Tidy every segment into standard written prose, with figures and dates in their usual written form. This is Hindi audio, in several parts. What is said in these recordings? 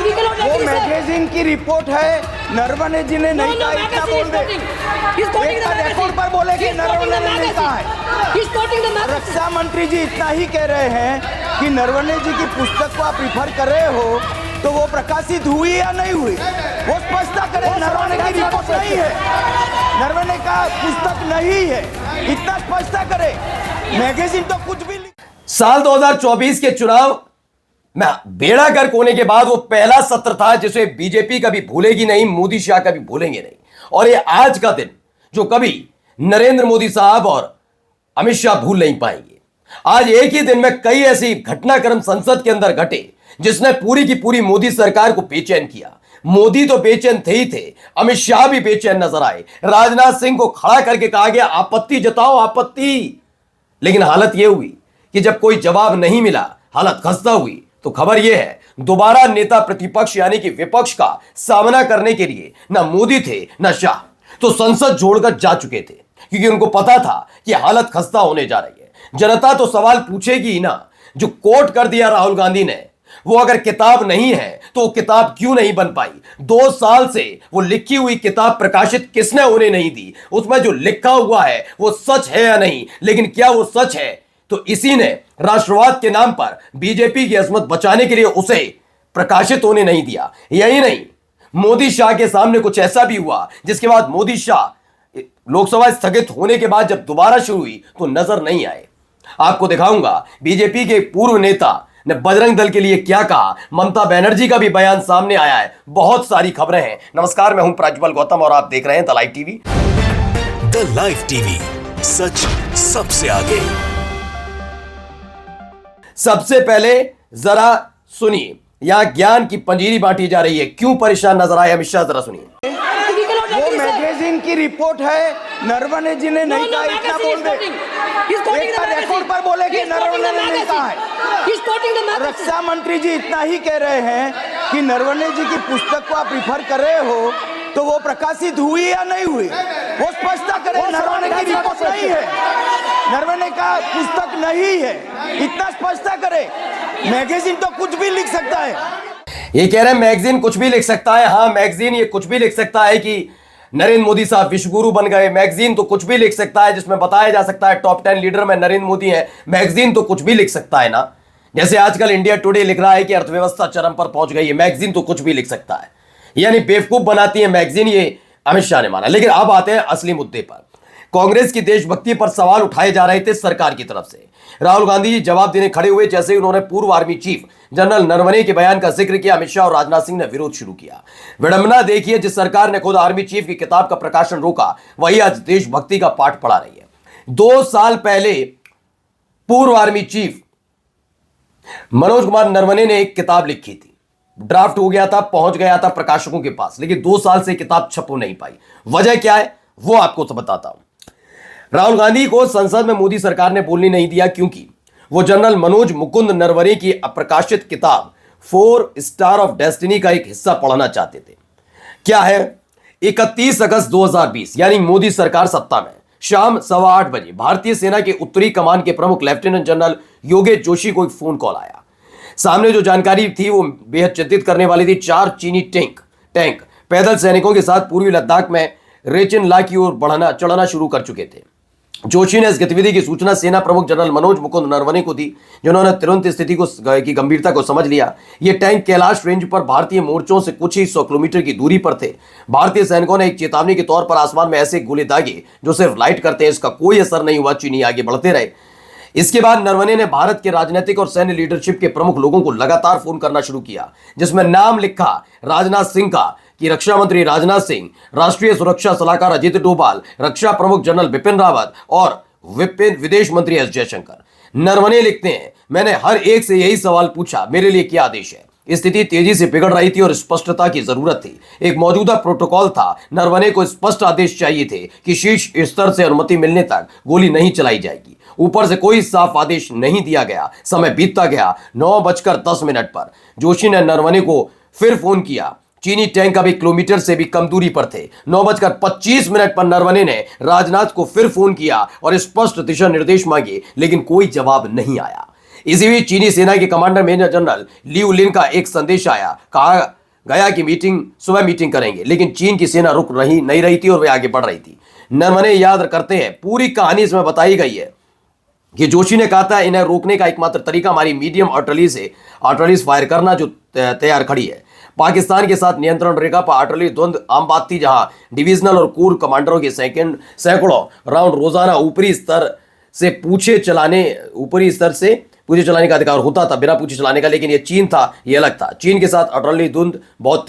वो मैगजीन की रिपोर्ट है। नरवणे जी ने नहीं कहा, इतना बोल दे। रिकॉर्ड पर बोले कि नरवणे ने नहीं कहा है। रक्षा मंत्री जी इतना ही कह रहे हैं कि नरवणे जी की पुस्तक को आप रिफर कर रहे हो तो वो प्रकाशित हुई या नहीं हुई, वो स्पष्टता करें। नरवणे की रिपोर्ट नहीं है, नरवणे का पुस्तक नहीं है, इतना स्पष्टता करे। मैगजीन तो कुछ भी। साल 2024 के चुनाव में बेड़ा गर्क होने के बाद वो पहला सत्र था जिसे बीजेपी कभी भूलेगी नहीं, मोदी शाह कभी भूलेंगे नहीं। और ये आज का दिन जो कभी नरेंद्र मोदी साहब और अमित शाह भूल नहीं पाएंगे। आज एक ही दिन में कई ऐसी घटनाक्रम संसद के अंदर घटे जिसने पूरी की पूरी मोदी सरकार को बेचैन किया। मोदी तो बेचैन थे ही थे, अमित शाह भी बेचैन नजर आए। राजनाथ सिंह को खड़ा करके कहा गया आपत्ति जताओ आपत्ति, लेकिन हालत यह हुई कि जब कोई जवाब नहीं मिला, हालत खस्ता हुई। तो खबर यह है दोबारा नेता प्रतिपक्ष यानी कि विपक्ष का सामना करने के लिए ना मोदी थे ना शाह, तो संसद छोड़कर जा चुके थे क्योंकि उनको पता था कि हालत खस्ता होने जा रही है। जनता तो सवाल पूछेगी ही ना। जो कोट कर दिया राहुल गांधी ने, वो अगर किताब नहीं है तो वो किताब क्यों नहीं बन पाई? 2 साल से वो लिखी हुई किताब प्रकाशित किसने उन्हें नहीं दी? उसमें जो लिखा हुआ है वो सच है या नहीं? लेकिन क्या वो सच है? तो इसी ने राष्ट्रवाद के नाम पर बीजेपी की अजमत बचाने के लिए उसे प्रकाशित होने नहीं दिया। यही नहीं, मोदी शाह के सामने कुछ ऐसा भी हुआ जिसके बाद मोदी शाह लोकसभा स्थगित होने के बाद जब दोबारा शुरू हुई तो नजर नहीं आए। आपको दिखाऊंगा बीजेपी के पूर्व नेता ने बजरंग दल के लिए क्या कहा। ममता बनर्जी का भी बयान सामने आया है। बहुत सारी खबरें हैं। नमस्कार, मैं हूं प्रज्वल गौतम और आप देख रहे हैं the live TV. The live TV, सच सबसे आगे। सबसे पहले जरा सुनिए, यहां ज्ञान की पंजीरी बांटी जा रही है। क्यों परेशान नजर आए अमित शाह, जरा सुनिए। वो मैगजीन की रिपोर्ट है। नरवणे जी ने नहीं कहा, इतना बोल दे। रिकॉर्ड पर बोले कि नरवणे ने नहीं कहा है। रक्षा मंत्री जी इतना ही कह रहे हैं कि नरवणे जी की पुस्तक को आप रिफर कर रहे हो तो वो प्रकाशित हुई या नहीं हुई, वो स्पष्टता करें। नरवणे की रिपोर्ट नहीं है, नरवणे का पुस्तक नहीं है, इतना स्पष्टता करे। मैगजीन तो कुछ भी लिख सकता है। ये कह रहे हैं मैगजीन कुछ भी लिख सकता है। हाँ, मैगजीन ये कुछ भी लिख सकता है कि नरेंद्र मोदी साहब विश्वगुरु बन गए। मैगजीन तो कुछ भी लिख सकता है जिसमें बताया जा सकता है टॉप 10 लीडर में नरेंद्र मोदी है। मैगजीन तो कुछ भी लिख सकता है ना। जैसे आजकल इंडिया टुडे लिख रहा है कि अर्थव्यवस्था चरम पर पहुंच गई है। मैगजीन तो कुछ भी लिख सकता है, यानी बेवकूफ बनाती है मैगजीन, ये अमित शाह ने माना। लेकिन अब आते हैं असली मुद्दे पर। कांग्रेस की देशभक्ति पर सवाल उठाए जा रहे थे सरकार की तरफ से। राहुल गांधी जी जवाब देने खड़े हुए जैसे ही उन्होंने पूर्व आर्मी चीफ जनरल नरवणे के बयान का जिक्र किया, अमित शाह और राजनाथ सिंह ने विरोध शुरू किया। विडंबना देखिए, जिस सरकार ने खुद आर्मी चीफ की किताब का प्रकाशन रोका, वही आज देशभक्ति का पाठ पढ़ा रही है। 2 साल पहले पूर्व आर्मी चीफ मनोज कुमार नरवणे ने एक किताब लिखी थी। ड्राफ्ट हो गया था, पहुंच गया था प्रकाशकों के पास, लेकिन 2 साल से किताब छप नहीं पाई। वजह क्या है वो आपको तो बताता हूं। राहुल गांधी को संसद में मोदी सरकार ने बोलने नहीं दिया क्योंकि वो जनरल मनोज मुकुंद नरवणे की अप्रकाशित किताब 4 स्टार ऑफ डेस्टिनी का एक हिस्सा पढ़ना चाहते थे। क्या है, 31 अगस्त 2020 यानी मोदी सरकार सत्ता में, शाम 8:15 बजे भारतीय सेना के उत्तरी कमान के प्रमुख लेफ्टिनेंट जनरल योगेश जोशी को एक फोन कॉल आया। सामने जो जानकारी थी वो बेहद चिंतित करने वाली थी। 4 चीनी टैंक पैदल सैनिकों के साथ पूर्वी लद्दाख में रेचिन ला की ओर चढ़ना शुरू कर चुके थे। जोशी ने इस गतिविधि की सूचना सेना प्रमुख जनरल मनोज मुकुंद नरवणे को दी, जिन्होंने तुरंत स्थिति की गंभीरता को समझ लिया। ये टैंक कैलाश रेंज पर भारतीय मोर्चों से कुछ ही 100 किलोमीटर की दूरी पर थे। भारतीय सैनिकों ने एक चेतावनी के तौर पर आसमान में ऐसे गोले दागे जो सिर्फ लाइट करते हैं। इसका कोई असर नहीं हुआ, चीनी आगे बढ़ते रहे। इसके बाद नरवणे ने भारत के राजनीतिक और सैन्य लीडरशिप के प्रमुख लोगों को लगातार फोन करना शुरू किया, जिसमें नाम लिखा राजनाथ सिंह का कि रक्षा मंत्री राजनाथ सिंह, राष्ट्रीय सुरक्षा सलाहकार अजित डोभाल, रक्षा प्रमुख जनरल बिपिन रावत और विदेश मंत्री एस जयशंकर। नरवणे लिखते हैं, मैंने हर एक से यही सवाल पूछा, मेरे लिए क्या आदेश है। स्थिति तेजी से बिगड़ रही थी और स्पष्टता की जरूरत थी। एक मौजूदा प्रोटोकॉल था। नरवणे को स्पष्ट आदेश चाहिए थे कि शीर्ष स्तर से अनुमति मिलने तक गोली नहीं चलाई जाएगी। ऊपर से कोई साफ आदेश नहीं दिया गया। समय बीतता गया। 9:10 पर जोशी ने नरवणे को फिर फोन किया। चीनी टैंक अभी किलोमीटर से भी कम दूरी पर थे। 9:25 पर नरवणे ने राजनाथ को फिर फोन किया और स्पष्ट दिशा निर्देश मांगे, लेकिन कोई जवाब नहीं आया। इसी बीच चीनी सेना के कमांडर मेजर जनरल लियू लिन का एक संदेश आया। कहा गया कि मीटिंग सुबह मीटिंग करेंगे, लेकिन चीन की सेना रुक नहीं रही थी और वे आगे बढ़ रही थी। नरवणे याद करते हैं, पूरी कहानी इसमें बताई गई है कि जोशी ने कहा था इन्हें रोकने का एकमात्र तरीका हमारी मीडियम आर्टिलरी फायर करना जो तैयार खड़ी है। पाकिस्तान के साथ नियंत्रण रेखा पर आर्टिलरी द्वंद्व आम बात थी, जहां डिविजनल और कोर कमांडरों के सैकड़ों राउंड रोजाना ऊपरी स्तर से पूछे चलाने का अधिकार होता था, बिना पूछे चलाने का। लेकिन ये चीन था, ये अलग था। चीन के साथ आर्टिलरी द्वंद्व बहुत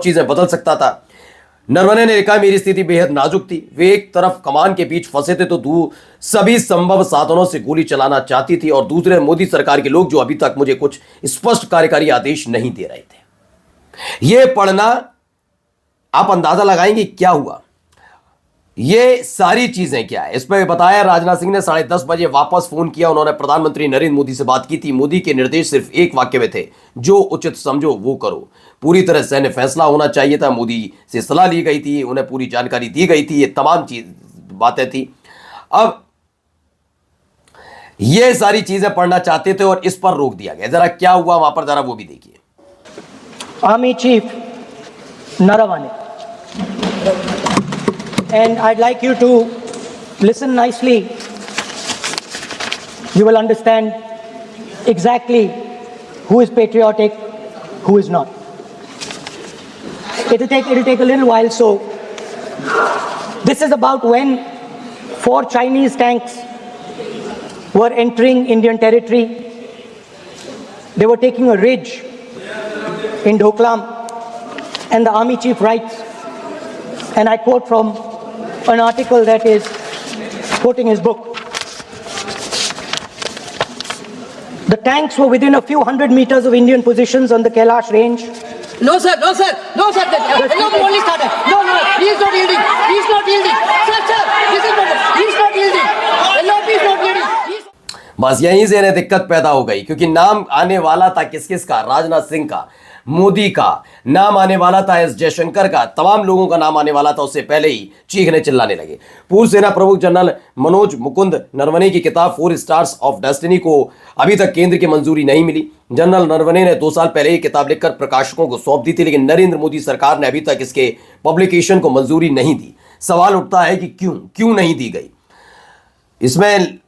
चीजें बदल सकता था। नरवणे ने कहा मेरी स्थिति बेहद नाजुक थी। वे एक तरफ कमान के बीच फंसे थे तो सभी संभव साधनों से गोली चलाना चाहती थी, और दूसरे मोदी सरकार के लोग जो अभी तक मुझे कुछ स्पष्ट कार्यकारी आदेश नहीं दे रहे थे। यह पढ़ना आप अंदाजा लगाएंगे क्या हुआ। ये सारी चीजें क्या है, इस पर बताया राजनाथ सिंह ने 10:30 बजे वापस फोन किया। उन्होंने प्रधानमंत्री नरेंद्र मोदी से बात की थी। मोदी के निर्देश सिर्फ एक वाक्य में थे, जो उचित समझो वो करो। पूरी तरह सैन्य फैसला होना चाहिए था। मोदी से सलाह ली गई थी, उन्हें पूरी जानकारी दी गई थी, ये तमाम बातें थी। अब ये सारी चीजें पढ़ना चाहते थे और इस पर रोक दिया गया। जरा क्या हुआ वहां पर, जरा वो भी देखिए। Army Chief Naravane. And I'd like you to listen nicely. You will understand exactly who is patriotic, who is not. It'll take a little while. So this is about when 4 Chinese tanks were entering Indian territory. They were taking a ridge in Doklam, and the army chief writes, and I quote from an article that is quoting his book. The tanks were within a few hundred meters of Indian positions on the Kailash range. No, sir. No, only started. No, he is not yielding. Sir, this is not. He is not yielding. LOP is not yielding. बस यहीं से इन्हें दिक्कत पैदा हो गई, क्योंकि नाम आने वाला था किस का, राजनाथ सिंह का, मोदी का नाम आने वाला था, एस जयशंकर का, तमाम लोगों का नाम आने वाला था। उससे पहले ही चीखने चिल्लाने लगे। पूर्व सेना प्रमुख जनरल मनोज मुकुंद नरवणे की किताब 4 स्टार्स ऑफ डेस्टिनी को अभी तक केंद्र की मंजूरी नहीं मिली। जनरल नरवणे ने 2 साल पहले ये किताब लिखकर प्रकाशकों को सौंप दी थी, लेकिन नरेंद्र मोदी सरकार ने अभी तक इसके पब्लिकेशन को मंजूरी नहीं दी। सवाल उठता है कि क्यों नहीं दी गई। इसमें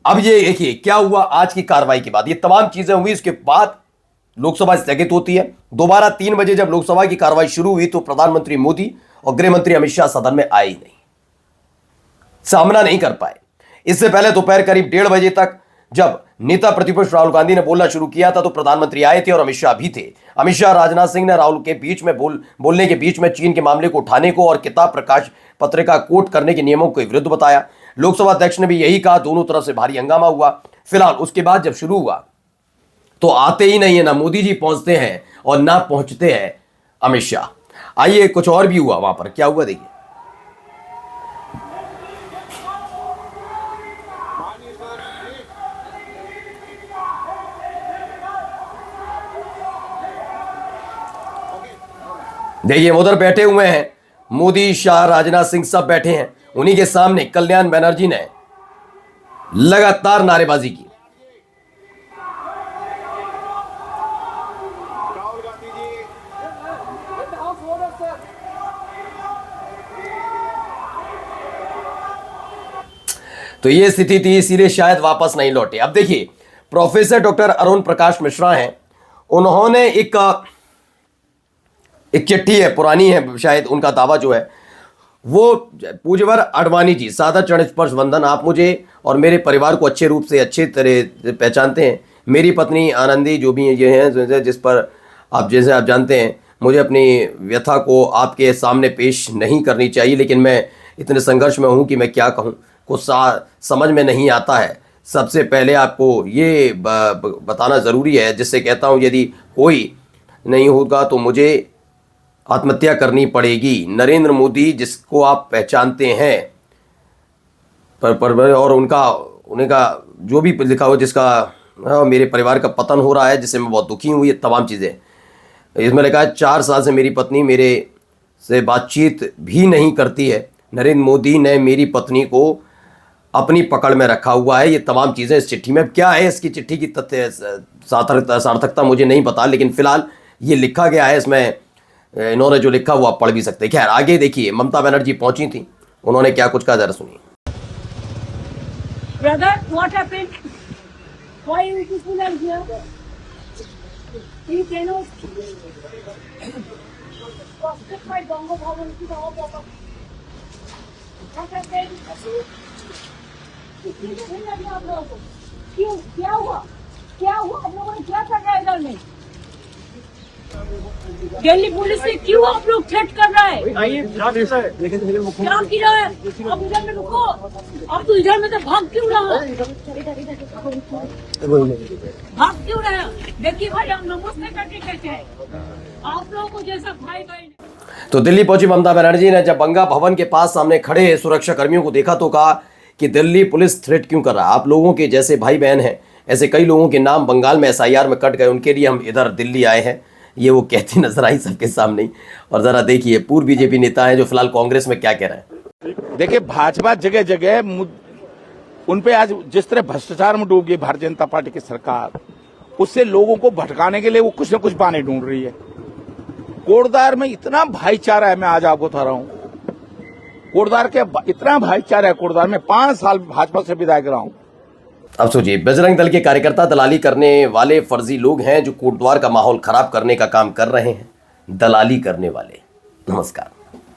अब ये देखिए क्या हुआ आज की कार्रवाई के बाद। ये तमाम चीजें हुई, इसके बाद लोकसभा स्थगित होती है। दोबारा 3 बजे जब लोकसभा की कार्रवाई शुरू हुई तो प्रधानमंत्री मोदी और गृह मंत्री अमित शाह सदन में आए ही नहीं, सामना नहीं कर पाए। इससे पहले दोपहर करीब 1:30 बजे तक जब नेता प्रतिपक्ष राहुल गांधी ने बोलना शुरू किया था तो प्रधानमंत्री आए थे और अमित शाह भी थे। अमित शाह राजनाथ सिंह ने राहुल के बीच में बोलने के बीच में चीन के मामले को उठाने को और किताब प्रकाश पत्रिका कोट करने के नियमों के विरुद्ध बताया। लोकसभा अध्यक्ष ने भी यही कहा। दोनों तरफ से भारी हंगामा हुआ। फिलहाल उसके बाद जब शुरू हुआ तो आते ही नहीं है, ना मोदी जी पहुंचते हैं और ना पहुंचते हैं अमित शाह। आइए कुछ और भी हुआ वहां पर, क्या हुआ देखिए। देखिए उधर बैठे हुए हैं मोदी, शाह, राजनाथ सिंह सब बैठे हैं। उन्हीं के सामने कल्याण बनर्जी ने लगातार नारेबाजी की। तो ये स्थिति थी, इसीलिए शायद वापस नहीं लौटे। अब देखिए प्रोफेसर डॉक्टर अरुण प्रकाश मिश्रा हैं, उन्होंने एक चिट्ठी है, पुरानी है शायद, उनका दावा जो है वो पूज्यवर अडवाणी जी, सादा चरण स्पर्श वंदन। आप मुझे और मेरे परिवार को अच्छे रूप से अच्छे तरह पहचानते हैं। मेरी पत्नी आनंदी जो भी ये हैं, जिस पर जैसे आप जानते हैं, मुझे अपनी व्यथा को आपके सामने पेश नहीं करनी चाहिए, लेकिन मैं इतने संघर्ष में हूँ कि मैं क्या कहूँ, कुछ समझ में नहीं आता है। सबसे पहले आपको ये बताना ज़रूरी है, जिससे कहता हूँ यदि कोई नहीं होगा तो मुझे आत्महत्या करनी पड़ेगी। नरेंद्र मोदी जिसको आप पहचानते हैं और उनका जो भी लिखा हो, जिसका मेरे परिवार का पतन हो रहा है, जिससे मैं बहुत दुखी हूँ, ये तमाम चीज़ें इसमें लिखा है। 4 साल से मेरी पत्नी मेरे से बातचीत भी नहीं करती है। नरेंद्र मोदी ने मेरी पत्नी को अपनी पकड़ में रखा हुआ है। ये तमाम चीज़ें इस चिट्ठी में। क्या है इसकी चिट्ठी की तथ्य सार्थकता मुझे नहीं पता, लेकिन फिलहाल ये लिखा गया है इसमें, इन्होंने जो लिखा वो आप पढ़ भी सकते हैं। खैर आगे देखिए, ममता बनर्जी पहुंची थी, उन्होंने क्या कुछ कहा जरा सुनिए। Brother, what happened? Why you people are here? You cannot prosecute my Ganga Bhavan to the whole of what happened? किसी को नहीं लगी आप लोगों को? क्यों? क्या हुआ? क्या हुआ? आप लोगों ने क्या कर रहा है इधर में? दिल्ली पुलिस ने क्यों आप लोग थ्रेट कर रहा है? क्या किया है? अब इधर में रुको। अब तो इधर में तो भाग क्यों रहा है? भाग क्यों रहा है? देखिए भाई, हम नमस्ते करके कहते हैं आप लोगों को जैसा भाई भाई। तो दिल्ली पहुंची ममता बनर्जी ने जब गंगा भवन के पास सामने खड़े सुरक्षा कर्मियों को देखा तो कहा कि दिल्ली पुलिस थ्रेट क्यों कर रहा है? आप लोगों के जैसे भाई बहन हैं, ऐसे कई लोगों के नाम बंगाल में SIR में कट गए, उनके लिए हम इधर दिल्ली आए हैं। ये वो कहती नजर आई सबके सामने। और जरा देखिए पूर्व बीजेपी नेता है जो फिलहाल कांग्रेस में क्या कह रहे हैं। देखिए, भाजपा जगह जगह उन पे आज जिस तरह भ्रष्टाचार में डूब गई भारतीय जनता पार्टी की सरकार, उससे लोगों को भटकाने के लिए वो कुछ न कुछ बहाने ढूंढ रही है। कोटद्वार में इतना भाईचारा है, मैं आज आपको बता रहा हूं, कोटद्वार के इतना भाईचारा है। कोटद्वार में 5 साल भाजपा से विधायक रहा हूं। अब सोचिए, बजरंग दल के कार्यकर्ता दलाली करने वाले फर्जी लोग हैं जो कोटद्वार का माहौल खराब करने का काम कर रहे हैं, दलाली करने वाले। नमस्कार।